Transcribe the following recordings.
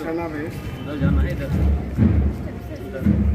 करना भाई। उधर जाना है, इधर उधर।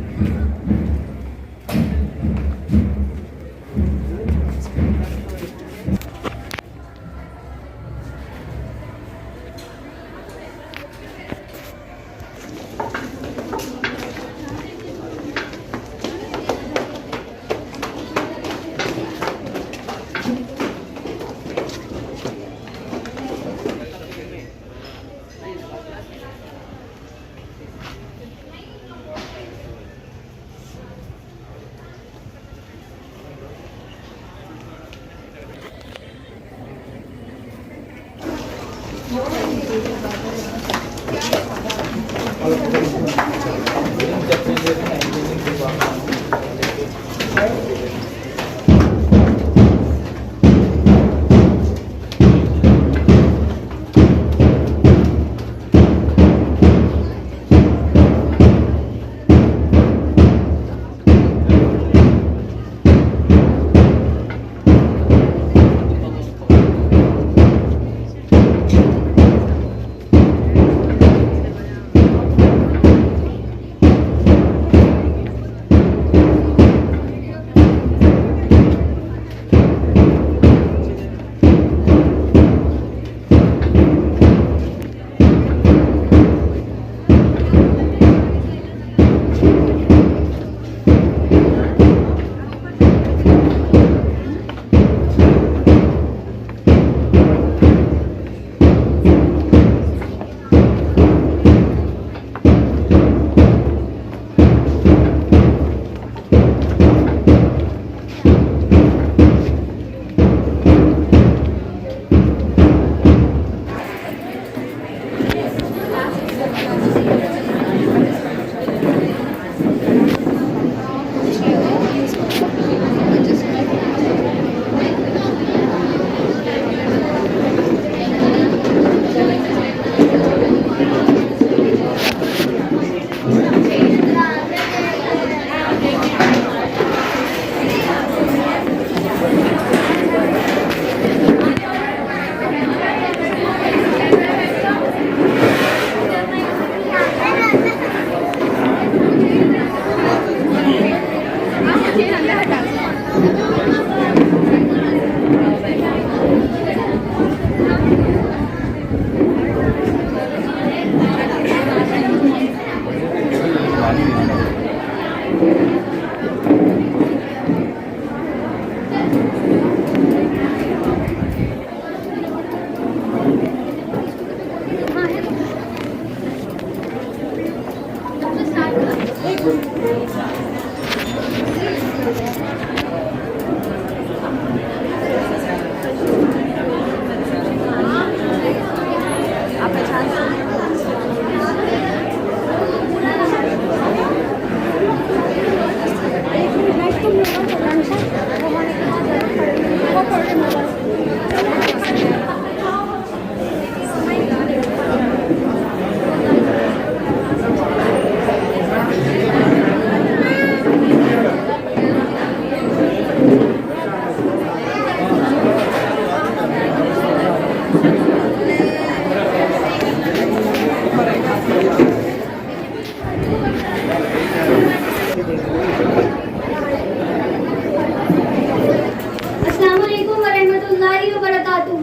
Assalamualaikum warahmatullahi wabarakatuh.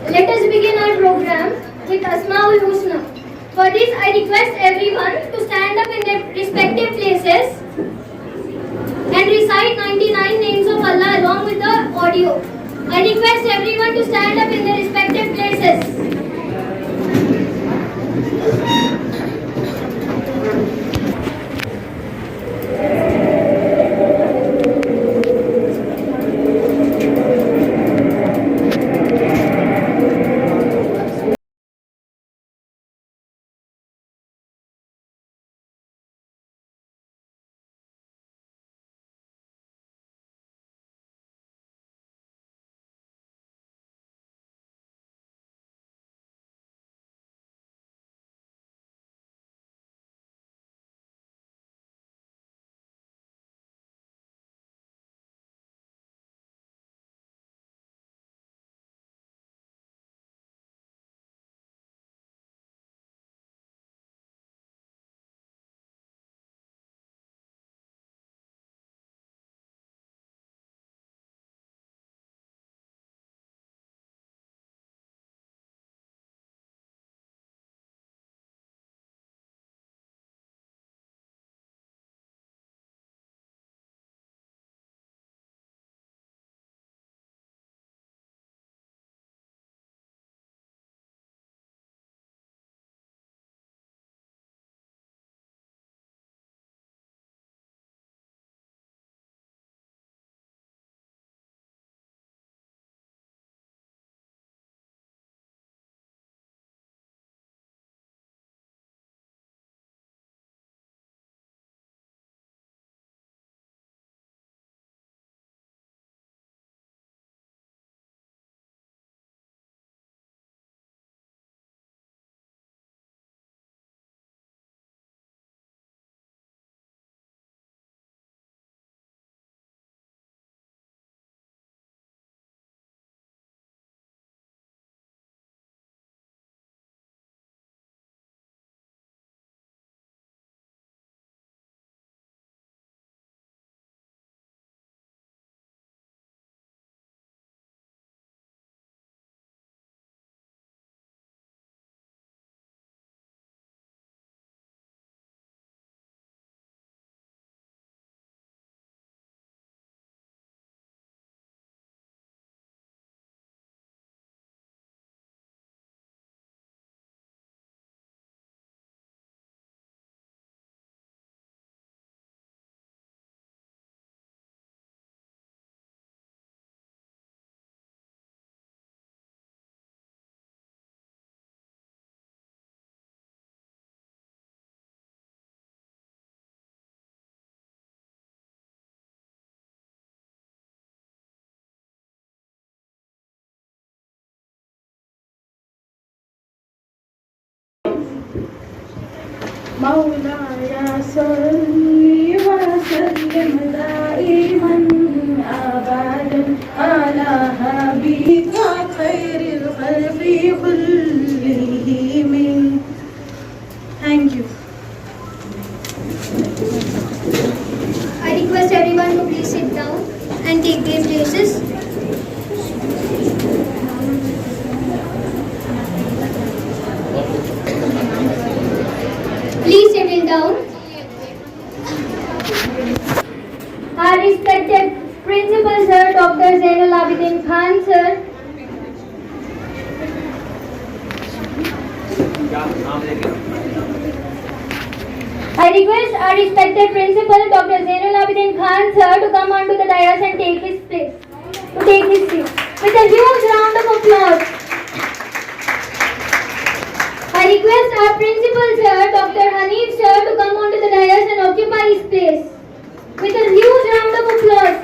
Let us begin our program with Asmaul Husna. For this, I request everyone to stand up in their respective places and recite 99 names of Allah along with the audio. I request everyone to stand up in their respective places. مولاي صل وسلم دائما أبدا على حبيبك خير الخلق كلهم. Thank you. I request everyone to please sit down and take their places. Please settle down. Our respected Principal Sir, Dr. Zainul Abidin Khan Sir, क्या नाम लेके I request our respected Principal Dr. Zainul Abidin Khan Sir to come onto the dais and take his place, to take his seat. With a huge round of applause. I request our Principal Sir, Dr. Hanif Sir, to come onto the dais and occupy his place. With a huge round of applause.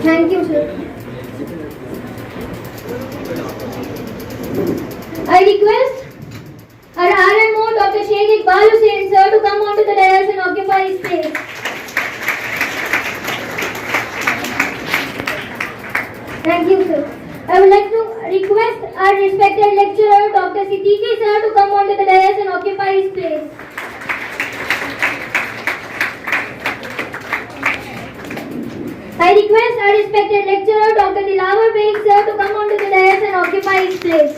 Thank you, sir. I request our RMO, Dr. Sheikh Iqbal Hussain Sir, to come onto the dais and occupy his place. Thank you, sir. I would like to request our respected lecturer, Dr. Siddiqui Sir, to come onto the dais and occupy his place. I request our respected lecturer, Dr. Dilawar Baig Sir, to come onto the dais and occupy his place.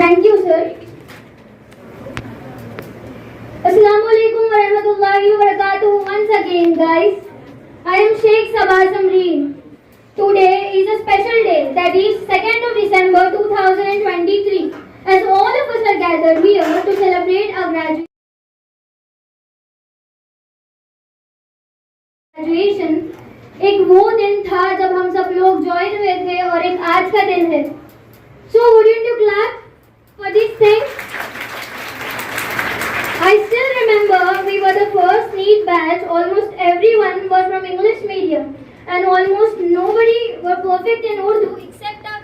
Thank you, sir. Assalamualaikum warahmatullahi wabarakatuh. Once again, guys, I am Sheikh Sabah Samreen. Today is a special day, that is 2nd of December 2023, as all of us are gathered here to celebrate our graduation. एक वो दिन था जब हम सब लोग join हुए थे और एक आज का दिन है. So wouldn't you clap for this thing? I still remember we were the first NEET batch. Almost everyone was from English medium and almost nobody were perfect in Urdu except our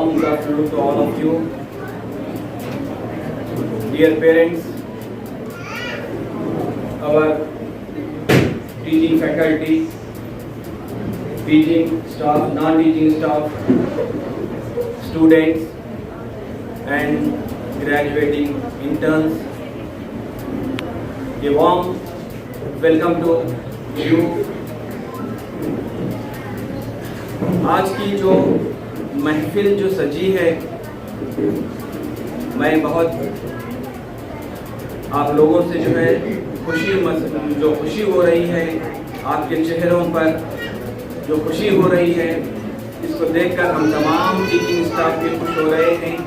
warm good afternoon to all of you. Dear parents, our teaching faculty, teaching staff, non-teaching staff, students and graduating interns, a warm welcome to you. आज की जो महफिल जो सजी है, मैं बहुत आप लोगों से जो है खुशी हो रही है, आपके चेहरों पर जो खुशी हो रही है, इसको देखकर हम तमाम टीचिंग स्टाफ भी खुश हो रहे हैं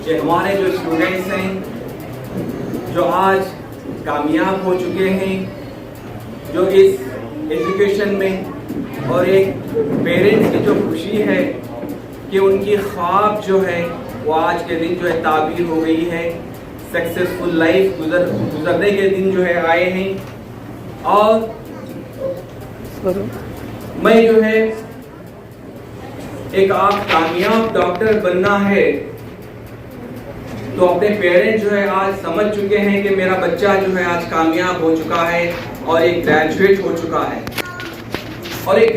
कि हमारे जो स्टूडेंट्स हैं जो आज कामयाब हो चुके हैं, जो इस एजुकेशन में, और एक पेरेंट्स की जो खुशी है कि उनकी ख्वाब जो है वो आज के दिन जो है ताबीर हो गई है, सक्सेसफुल लाइफ गुजरने के दिन जो है आए हैं। और मैं जो है एक आप कामयाब डॉक्टर बनना है तो अपने पेरेंट्स जो है आज समझ चुके हैं कि मेरा बच्चा जो है आज कामयाब हो चुका है और एक ग्रेजुएट हो चुका है। और एक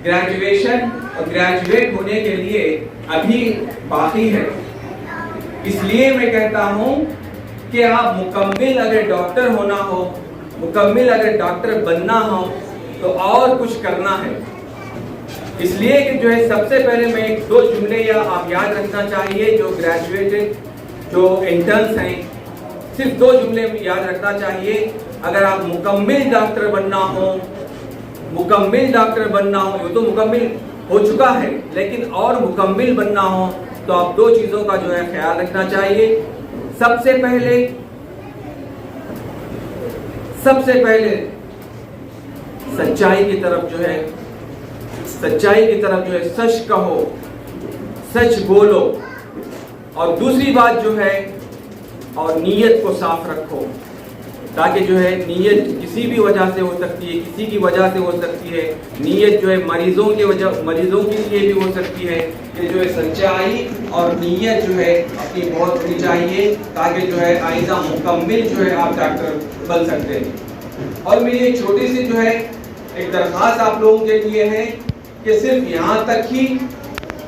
ग्रेजुएशन और ग्रेजुएट होने के लिए अभी बाकी है। इसलिए मैं कहता हूँ कि आप मुकम्मिल अगर डॉक्टर होना हो, मुकम्मिल अगर डॉक्टर बनना हो तो और कुछ करना है। इसलिए कि जो है सबसे पहले मैं एक दो जुमले या आप याद रखना चाहिए, जो ग्रेजुएटेड जो इंटर्न्स हैं, सिर्फ दो जुमले याद रखना चाहिए। अगर आप मुकम्मिल डॉक्टर बनना हो, मुकम्मिल डॉक्टर बनना हो, ये तो मुकम्मिल हो चुका है, लेकिन और मुकम्मिल बनना हो तो आप दो चीज़ों का जो है ख्याल रखना चाहिए। सबसे पहले सच्चाई की तरफ जो है सच कहो, सच बोलो, और दूसरी बात जो है और नीयत को साफ रखो, ताकि जो है नीयत किसी भी वजह से हो सकती है, किसी की वजह से हो सकती है। नीयत जो है मरीजों के लिए भी हो सकती है कि जो है सच्चाई और नीयत जो है अपनी बहुत होनी चाहिए, ताकि जो है आइंदा मुकम्मिल जो है आप डॉक्टर बन सकते हैं। और मेरी एक छोटी सी जो है एक दरख्वास्त आप लोगों के लिए है कि सिर्फ यहाँ तक ही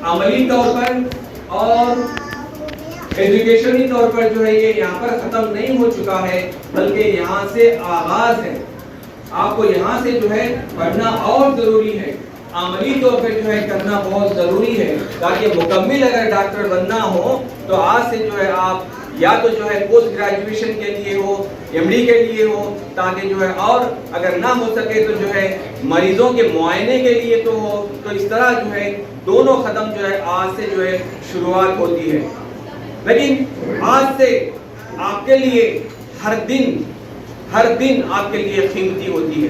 अमली तौर पर और एजुकेशनी तौर पर जो है ये यहाँ पर ख़त्म नहीं हो चुका है, बल्कि यहाँ से आगाज़ है। आपको यहाँ से जो है पढ़ना और ज़रूरी है, अमली तौर पर जो है करना बहुत ज़रूरी है, ताकि मुकम्मिल अगर डॉक्टर बनना हो तो आज से जो है आप या तो जो है पोस्ट ग्रेजुएशन के लिए हो, एमडी के लिए हो, ताकि जो है और अगर ना हो सके तो जो है मरीजों के मुआयने के लिए तो हो। तो इस तरह जो है दोनों कदम जो है आज से जो है शुरुआत होती है। लेकिन आज से आपके लिए हर दिन आपके लिए कीमती होती है,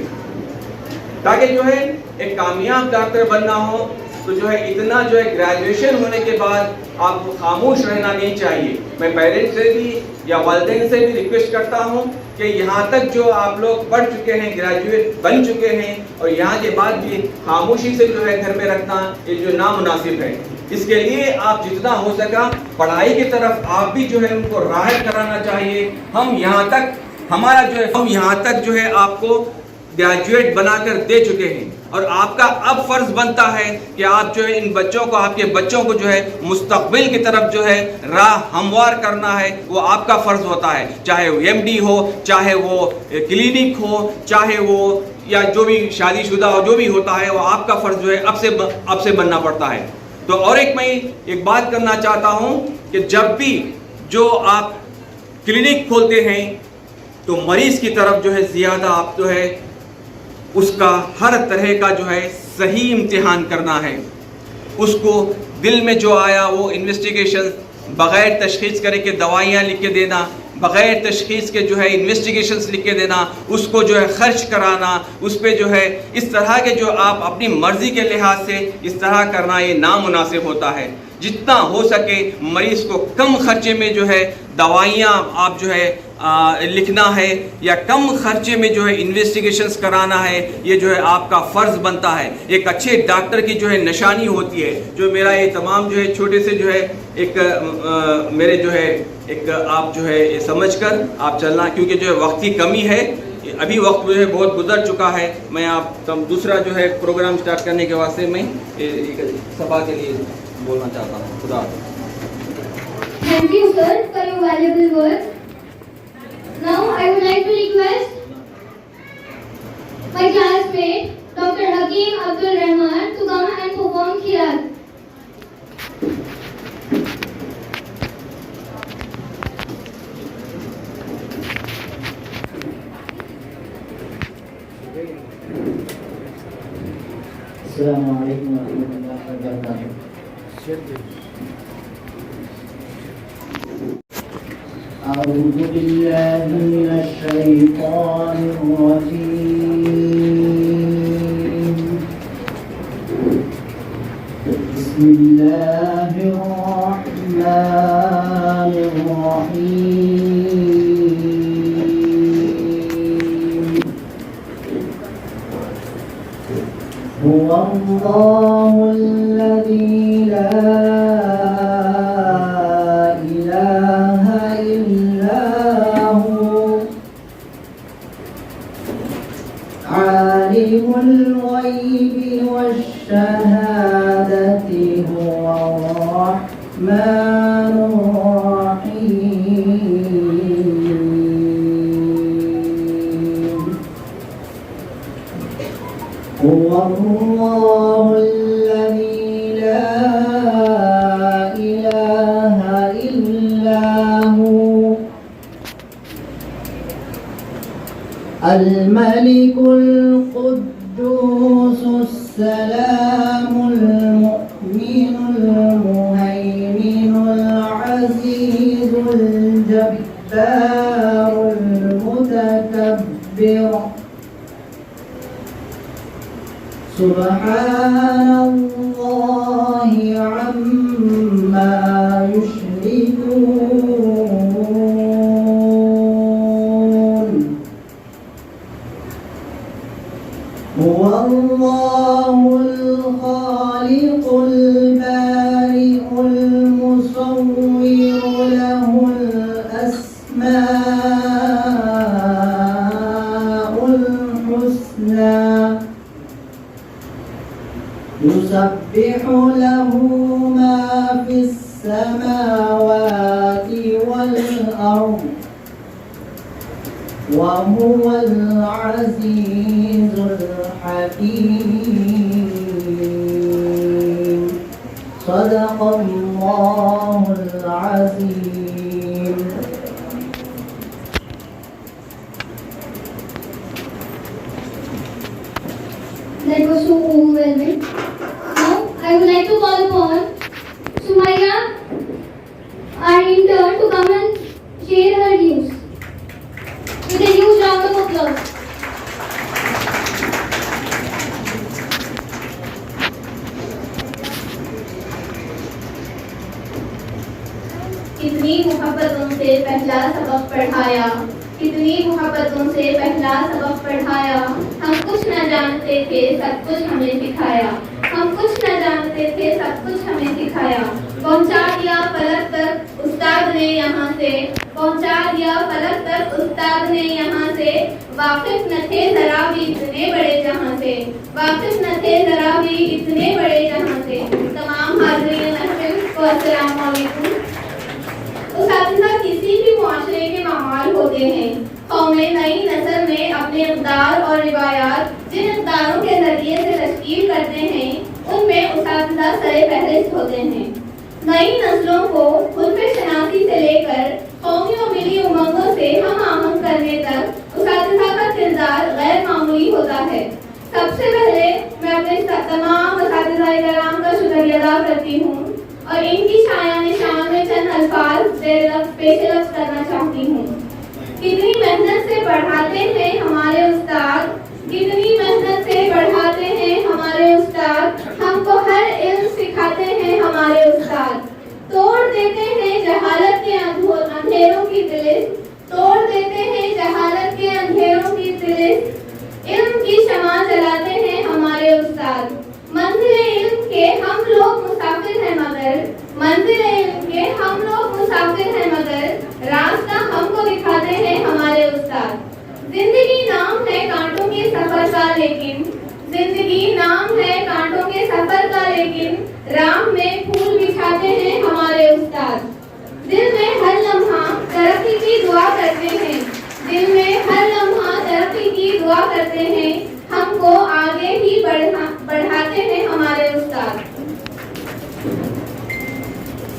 ताकि जो है एक कामयाब डॉक्टर बनना हो तो जो है इतना जो है ग्रेजुएशन होने के बाद आपको खामोश रहना नहीं चाहिए। मैं पेरेंट्स से भी या वालिदैन से भी रिक्वेस्ट करता हूँ कि यहाँ तक जो आप लोग पढ़ चुके हैं, ग्रेजुएट बन चुके हैं, और यहाँ के बाद भी खामोशी से जो है घर में रखना ये जो नामुनासिब है। इसके लिए आप जितना हो सका पढ़ाई की तरफ आप भी जो है उनको राहत कराना चाहिए। हम यहाँ तक जो है आपको ग्रेजुएट बनाकर दे चुके हैं, और आपका अब फर्ज बनता है कि आप जो है इन बच्चों को, आपके बच्चों को जो है मुस्तकबिल की तरफ जो है राह हमवार करना है, वो आपका फर्ज होता है। चाहे वो एमडी हो, चाहे वो क्लिनिक हो, चाहे वो या जो भी शादीशुदा हो, जो भी होता है वो आपका फर्ज जो है अब से बनना पड़ता है। तो और मैं एक बात करना चाहता हूँ कि जब भी जो आप क्लिनिक खोलते हैं तो मरीज़ की तरफ जो है ज़्यादा आप जो है उसका हर तरह का जो है सही इम्तिहान करना है। उसको दिल में जो आया वो इन्वेस्टिगेशन बग़ैर तशख़ीस करे के दवाइयाँ लिख के देना, बग़ैर तशख़ीस के जो है इन्वेस्टिगेशंस लिख के देना, उसको जो है ख़र्च कराना, उस पर जो है इस तरह के जो आप अपनी मर्ज़ी के लिहाज से इस तरह करना, ये नामुनासिब होता है। جتنا ہو سکے مریض کو کم خرچے میں جو ہے دوائیاں آپ جو ہے لکھنا ہے یا کم خرچے میں جو ہے انویسٹیگیشنز کرانا ہے، یہ جو ہے آپ کا فرض بنتا ہے. ایک اچھے ڈاکٹر کی جو ہے نشانی ہوتی ہے. جو میرا یہ تمام جو ہے چھوٹے سے جو ہے ایک میرے جو ہے ایک آپ جو ہے یہ سمجھ کر آپ چلنا، کیونکہ جو ہے وقت کی کمی ہے، ابھی وقت جو ہے بہت گزر چکا ہے. میں آپ دوسرا جو ہے پروگرام سٹارٹ کرنے کے واسطے میں سبھا کے لیے بولنا چاہتا ہوں. خدا حافظ. Thank you, sir, for your valuable words. Now, I would like to request my classmate, Dr. Hakeem Abdul Rahman, to come and perform Qiraat. السلام علیکم ورحمۃ اللہ وبرکاتہ. أعوذ بالله من الشيطان الرجيم. بسم الله الرحمن الرحيم. هو الله الذي لا عالم الغيب والشهادة هو الرحمن الرحيم. هو الله الذي لا إله إلا هو الملك القدوس السلام المؤمن المهيمن العزيز الجبار المتكبر. سبحان الله عما يشركون. هو الله الخالق البارئ المصور له الأسماء الحسنى. يسبح له ما في السماوات والأرض وهو العزيز الحكيم. صدق الله العظيم. That was so overwhelming. Now, I would like to call upon Sumaya, our intern, to come and share her views. With a huge round of applause. कितनी मोहब्बतों से पहला सबक पढ़ाया, कितनी मोहब्बतों से पहला सबक पढ़ाया. हम कुछ न जानते थे सब कुछ हमें सिखाया, हम कुछ न जानते थे सब कुछ हमें सिखाया. पहुंचा दिया फलक तक उस्ताद ने यहाँ से, पहुंचा दिया फलक तक उस्ताद ने यहाँ से. वाकिफ न थे जरा भी इतने बड़े जहाँ से, वाकिफ न थे जरा भी इतने बड़े जहाँ से. तमाम हाज़रीन महफिल को अस्सलाम वालेकुम. उस्तादिज़ा किसी भी मुआशरे के मामाल होते हैं. कौमें नई नस्ल में अपने इक़दार और रिवायात जिन इक़दारों के ज़रिए से तश्कील करते हैं, उनमें उस्तादिज़ा सरे फहरिस्त होते हैं. नई नस्लों को खुद शनासी से लेकर कौमी और मिली उमंगों से हम आहंग करने तक उस्तादिज़ा का किरदार गैर मामूली होता है. सबसे पहले मैं अपने तमाम उस्तादिज़ाए कराम का शुक्रिया अदा करती हूँ और इनकी शायान शान में चंद अल्फाज पेश लफ्ज़ करना चाहती हूँ. कितनी मेहनत से पढ़ाते हैं हमारे उस्ताद, कितनी मेहनत से पढ़ाते हैं हमारे उस्ताद. हमको हर इल्म दिखाते हैं हमारे उस्ताद। तोड़ देते हैं जहालत के अंधेरों की तिलिस्म, तोड़ देते हैं जहालत के अंधेरों की तिलिस्म, इल्म की शमा जलाते हैं हमारे उस्ताद। मंजिल इल्म के हम लोग मुसाफिर हैं मगर, मंजिल इल्म के हम लोग मुसाफिर हैं मगर, रास्ता हमको दिखाते हैं हमारे उस्ताद। जिंदगी नाम है कांटों के सफर का लेकिन, जिंदगी नाम है कांटों के सफर का लेकिन, राह में फूल बिछाते हैं हमारे उस्ताद। दिल में हर लम्हा तरक्की की दुआ करते हैं, दिल में हर लम्हा तरक्की की दुआ करते हैं, हमको आगे ही बढ़ाते हैं हमारे उस्ताद।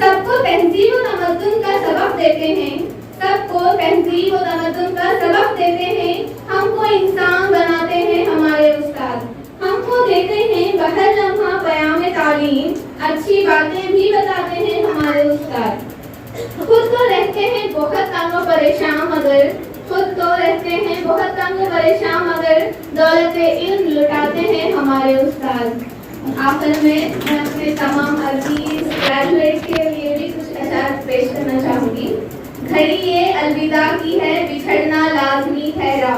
सबको तहजीब व तमद्दुन का सबक देते हैं, सबको तहजीब व तमद्दुन का सबक देते हैं, हमको इंसान बनाते हैं हमारे उस्ताद। हमको देते हैं बहर लम्हा बयान तालीम, अच्छी बातें भी बताते हैं हमारे उस्ताद। खुद तो रहते हैं बहुत तंग व परेशान मगर, खुद तो रहते हैं बहुत तंग व परेशान मगर, दौलत इल्म लुटाते हैं हमारे उस्ताद। आखिर में मैं अपने तमाम अजीज ग्रेजुएट के लिए भी कुछ अशार पेश करना चाहूँगी। घड़ी ये अलविदा की है, बिछड़ना लाजमी ठहरा,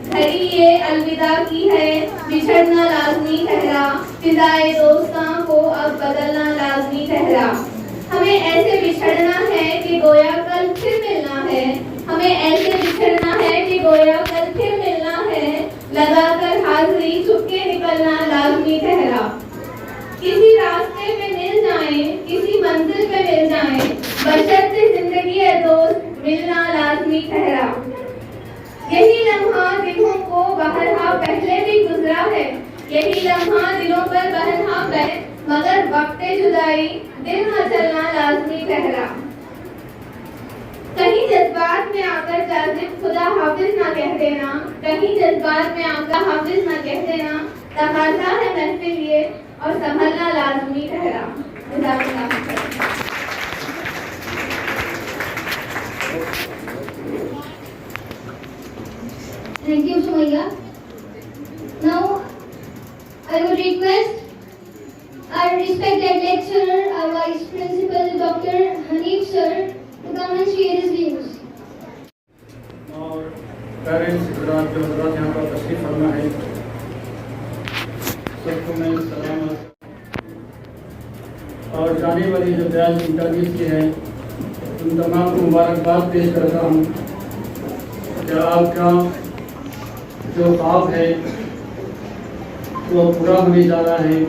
घड़ी ये अलविदा की है, बिछड़ना लाजमी ठहरा, फिदाए दोस्तां को अब बदलना लाजमी ठहरा। हमें ऐसे बिछड़ना है कि गोया कल फिर मिलना है, हमें ऐसे बिछड़ना है कि गोया कल फिर मिलना है, लगाकर हाजिरी चुपके निकलना लाजमी ठहरा। किसी रास्ते पे मिल जाएं, किसी मंजिल पे मिल जाएं, बशर्ते जिंदगी है दोस्त मिलना लाजमी ठहरा। यही लम्हा दिलों को बहरहा पहले भी गुजरा है, यही लम्हा दिलों पर बहरहा है, मगर वक्ते जुदाई दिल न चलना लाजमी ठहरा। कहीं जज्बात में आकर जाजिब खुदा हाफिज ना कह देना, कहीं जज्बात में आकर हाफिज ना कह देना, तकाज़ा है महफिल ये और संभलना लाजमी ठहरा। Thank you, Sumaya. Now, I would request our respected lecturer, our Vice Principal, Dr. Hanif sir, to come and share his views. और पेरेंट्स हजरात जो हजरात यहाँ पर तशरीफ फरमा है, सबको मैं सलाम और जाने वाली जो बैच इंटरव्यूज की है उन तमाम को मुबारकबाद पेश करता हूँ कि आपका जो ख्वाब है वो पूरा होने जा रहा है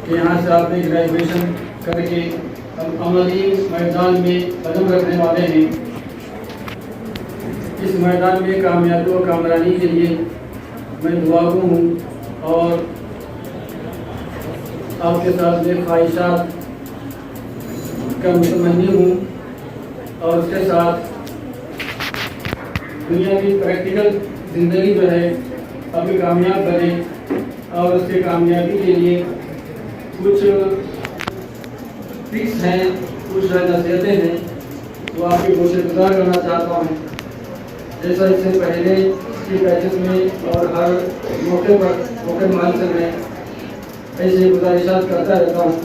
कि यहाँ से आपने ग्रेजुएशन करके हम अमली मैदान में कदम रखने वाले हैं। इस मैदान में कामयाबी और कामरानी के लिए मैं दुआगो हूँ और आपके साथ में ख्वाहिशात का मुतमन्नी हूँ और उसके साथ दुनिया की प्रैक्टिकल ज़िंदगी जो है अभी कामयाब बने और उसके कामयाबी के लिए कुछ टिप्स हैं, कुछ नसीहतें हैं तो आपकी गोशेगुजार करना चाहता हूँ। जैसा इससे पहले की बैचेस में और हर मौके पर मौके माल से मैं ऐसे गुजारिशात करता रहता हूँ।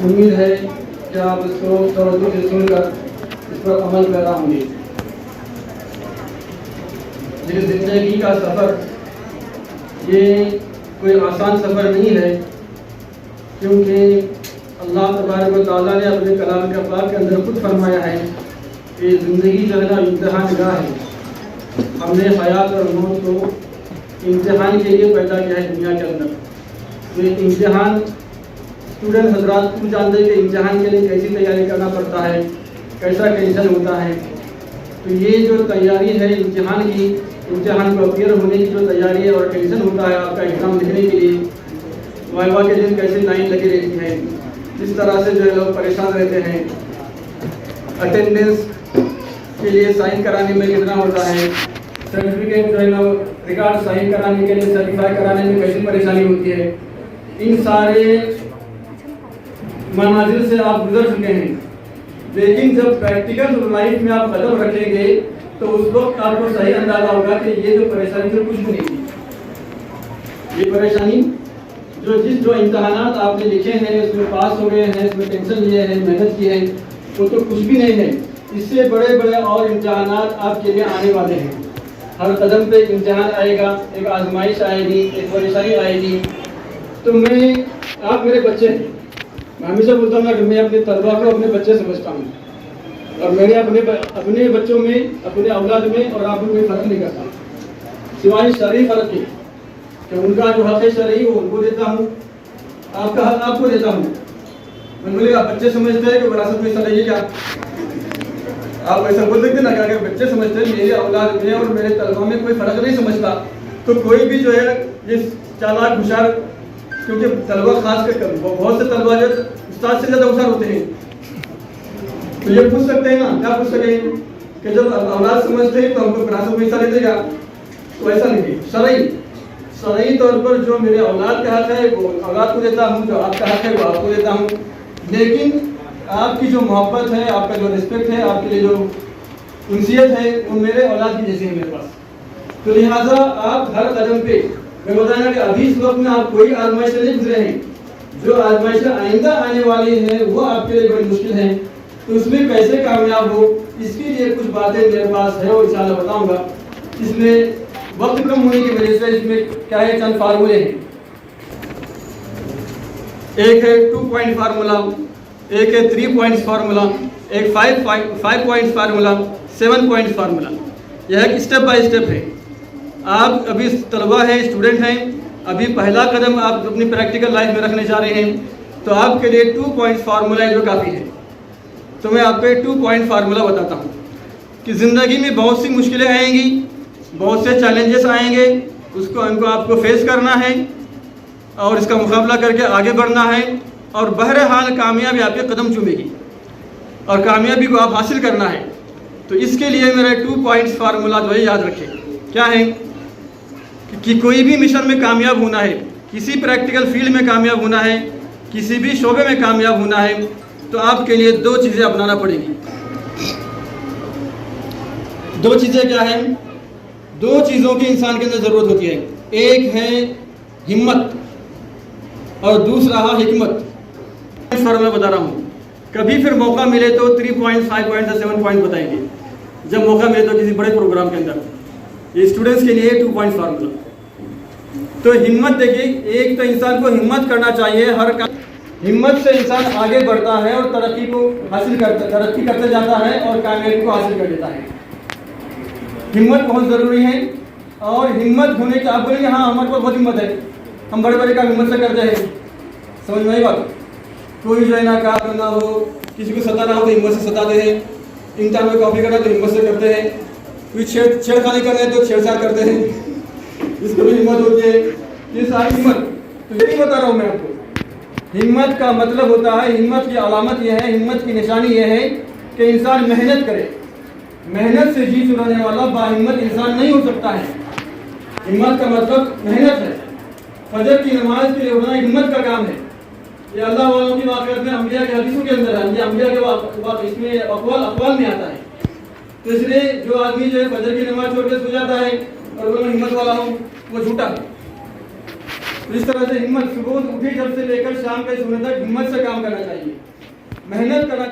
उम्मीद है कि आप इसको तवज्जो से सुनकर इस पर अमल पैदा होंगे। मेरी ज़िंदगी का सफ़र ये कोई आसान सफ़र नहीं है, क्योंकि अल्लाह तबारक व तआला ने अपने कलाम के पाक के अंदर खुद फरमाया है कि ज़िंदगी जो है ना इम्तिहान गाह है। हमने हयात और मौत को इम्तिहान के लिए पैदा किया है दुनिया के अंदर। तो इम्तिहान स्टूडेंट हजरात खुद जानते हैं कि इम्तिहान के लिए कैसी तैयारी करना पड़ता है, कैसा टेंशन होता है। तो ये जो तैयारी है इम्तिहान की, इम्तिहान को अपियर होने की जो तैयारी है और टेंशन होता है आपका एग्ज़ाम लिखने के लिए, वाइवा के दिन कैसे लाइन लगी रहती है, इस तरह से जो है लोग परेशान रहते हैं। अटेंडेंस के लिए साइन कराने में कितना होता है, सर्टिफिकेट जो है ना रिकॉर्ड साइन कराने के लिए सर्टिफाई कराने में कैसी परेशानी होती है। इन सारे मनाजिल से आप गुजर चुके हैं, लेकिन जब प्रैक्टिकल लाइफ में आप कदम रखेंगे तो उस वक्त आपको सही अंदाजा होगा कि ये जो परेशानी तो कुछ भी नहीं थी। ये परेशानी जो इम्तहानात आपने लिखे हैं उसमें पास हो गए हैं, इसमें टेंशन लिए हैं, मेहनत की है, वो तो कुछ भी नहीं है। इससे बड़े बड़े और इम्तहानात आपके लिए आने वाले हैं। हर कदम पे इम्तहान आएगा, एक आजमाइश आएगी, एक परेशानी आएगी। तो आप मेरे बच्चे हैं, मैं हमेशा बोलता हूँ कि मैं अपने तलबा को अपने बच्चे समझता हूँ, और मैंने अपने बच्चों में, अपने औलाद में और आप में कोई फ़र्क नहीं करता, सिवाय शरई फ़र्क के, कि उनका जो हक़ है शरई वो उनको देता हूँ, आपका हक़ आपको देता हूँ। मैं बोले आप बच्चे समझते हैं कि विरासत में हिस्सा लेंगे क्या? आप ऐसा बोल सकते ना कि अगर बच्चे समझते हैं मेरे औलाद में और मेरे तलबा में कोई फ़र्क नहीं समझता, तो कोई भी जो है ये चालाक होशियार, क्योंकि तलबा खास कर बहुत से तलबा जो उस्ताद से ज़्यादा होशियार होते हैं, तो ये पूछ सकते हैं ना, क्या पूछ सके कि जब औलाद समझते हैं तो हमको विरासत में हिस्सा लेते क्या? तो ऐसा नहीं, शरई तौर पर जो मेरे औलाद का हक़ है वो औलाद को देता हूँ, जो आपका हक़ है वो आपको देता हूँ। लेकिन आपकी जो मोहब्बत है, आपका जो रिस्पेक्ट है, आपके लिए जो उनसियत है, वो मेरे औलाद की जैसी है मेरे पास। तो लिहाजा आप हर कदम पे, मैं बताना कि अभी इस वक्त में आप कोई आजमाइश नहीं गुजरे हैं, जो आजमाइशें आइंदा आने वाली हैं वो आपके लिए बड़ी मुश्किल हैं, तो उसमें कैसे कामयाब हो, इसके लिए कुछ बातें मेरे पास है और इंशाअल्लाह बताऊंगा। इसमें वक्त कम होने की वजह से इसमें क्या है, चंद फार्मूले हैं। एक है 2 पॉइंट फार्मूला, एक है 3 पॉइंट्स फार्मूला, एक 5 पॉइंट्स फार्मूला, 7 पॉइंट्स फार्मूला। यह एक स्टेप बाय स्टेप है। आप अभी तलबा हैं, स्टूडेंट हैं, अभी पहला कदम आप अपनी प्रैक्टिकल लाइफ में रखने जा रहे हैं, तो आपके लिए 2 पॉइंट्स फार्मूला जो काफ़ी है। तो मैं आपको 2 पॉइंट फार्मूला बताता हूँ कि ज़िंदगी में बहुत सी मुश्किलें आएंगी, बहुत से चैलेंजेस आएंगे, उनको आपको फेस करना है और इसका मुकाबला करके आगे बढ़ना है, और बहरहाल कामयाबी आपके कदम चूमेगी और कामयाबी को आप हासिल करना है। तो इसके लिए मेरा 2 पॉइंट्स फार्मूला जो है याद रखें। क्या है कि कोई भी मिशन में कामयाब होना है, किसी प्रैक्टिकल फील्ड में कामयाब होना है, किसी भी शोबे में कामयाब होना है, तो आपके लिए 2 चीज़ें अपनाना पड़ेगी। 2 चीज़ें क्या हैं? 2 चीज़ों की इंसान के अंदर ज़रूरत होती है। एक है हिम्मत और दूसरा है हिकमत। मैं बता रहा हूँ, कभी फिर मौका मिले तो 3 पॉइंट, 5 पॉइंट या 7 पॉइंट बताएंगे, जब मौका मिले तो किसी बड़े प्रोग्राम के अंदर। ये स्टूडेंट्स के लिए 2 पॉइंट फार्मूला। तो हिम्मत देखिए, एक तो इंसान को हिम्मत करना चाहिए, हर काम हिम्मत से इंसान आगे बढ़ता है और तरक्की करते जाता है और कामयाबी को हासिल कर लेता है। हिम्मत बहुत ज़रूरी है, और हिम्मत होने के, आप बोलेंगे हाँ हमारे पास बहुत हिम्मत है, हम बड़े बड़े काम हिम्मत से करते हैं, समझ में आई बात? कोई जो है ना काम करना हो, किसी को सताना हो तो हिम्मत से सताते हैं, इम्तिहान में कॉपी करना तो हिम्मत से करते हैं, कोई छेड़खानी करना है तो छेड़छाड़ करते हैं, इसको भी हिम्मत होती है। ये सारी हिम्मत, तो यही बता रहा हूँ मैं आपको। हिम्मत का मतलब होता है, हिम्मत की अलामत यह है, हिम्मत की निशानी यह है कि इंसान मेहनत करे। मेहनत से जी चुराने वाला बाहिम्मत इंसान नहीं हो सकता है। हिम्मत का मतलब मेहनत है। फजर की नमाज के लिए उठना हिम्मत का काम है। ये अल्लाह वालों की वाक़ियत में, अंबिया के हदीसों के अंदर है, ये अंबिया के इसमें अक़वाल में आता है। तो इसलिए जो आदमी जो है फजर की नमाज छोड़ के सो जाता है और वो हिम्मत वाला हो, वो झूठा है। तो इस तरह से हिम्मत, सुबह उठे जब से लेकर शाम के सोने तक हिम्मत से काम करना चाहिए, मेहनत करना।